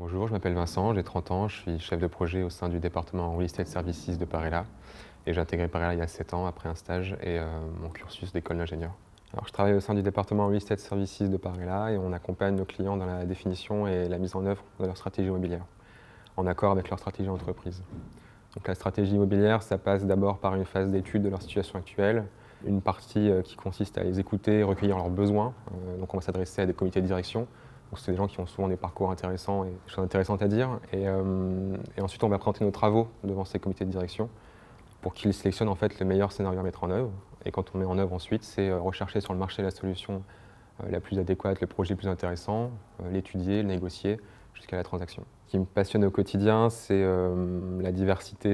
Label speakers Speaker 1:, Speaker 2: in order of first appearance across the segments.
Speaker 1: Bonjour, je m'appelle Vincent, j'ai 30 ans, je suis chef de projet au sein du département Real Estate Services de Parella et j'ai intégré Parella il y a 7 ans après un stage et mon cursus d'école d'ingénieur. Alors, je travaille au sein du département Real Estate Services de Parella et on accompagne nos clients dans la définition et la mise en œuvre de leur stratégie immobilière, en accord avec leur stratégie d'entreprise. Donc, la stratégie immobilière, ça passe d'abord par une phase d'étude de leur situation actuelle, une partie qui consiste à les écouter, recueillir leurs besoins. Donc on va s'adresser à des comités de direction. Donc c'est des gens qui ont souvent des parcours intéressants et des choses intéressantes à dire. Et ensuite on va présenter nos travaux devant ces comités de direction pour qu'ils sélectionnent en fait le meilleur scénario à mettre en œuvre. Et quand on met en œuvre ensuite, c'est rechercher sur le marché la solution la plus adéquate, le projet le plus intéressant, l'étudier, le négocier jusqu'à la transaction. Ce qui me passionne au quotidien, c'est la diversité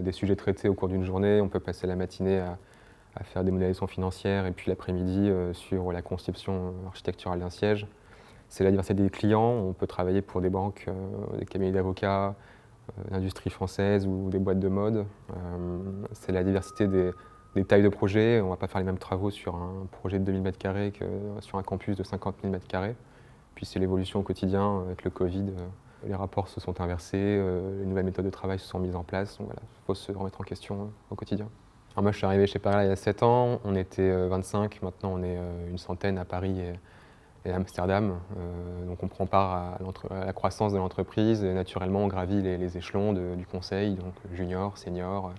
Speaker 1: des sujets traités au cours d'une journée. On peut passer la matinée à faire des modélisations financières et puis l'après-midi sur la conception architecturale d'un siège. C'est la diversité des clients. On peut travailler pour des banques, des cabinets d'avocats, l'industrie française ou des boîtes de mode. C'est la diversité des tailles de projets. On ne va pas faire les mêmes travaux sur un projet de 2000 m² que sur un campus de 50 000 m². Puis c'est l'évolution au quotidien avec le Covid. Les rapports se sont inversés, les nouvelles méthodes de travail se sont mises en place. Donc voilà, il faut se remettre en question au quotidien. Alors moi, je suis arrivé chez Parella il y a 7 ans. On était 25, maintenant on est une centaine à Paris et à Amsterdam. Donc on prend part à la croissance de l'entreprise et naturellement on gravit les échelons du conseil, donc junior, senior,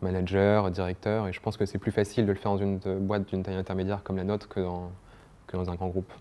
Speaker 1: manager, directeur. Et je pense que c'est plus facile de le faire dans une boîte d'une taille intermédiaire comme la nôtre que dans un grand groupe.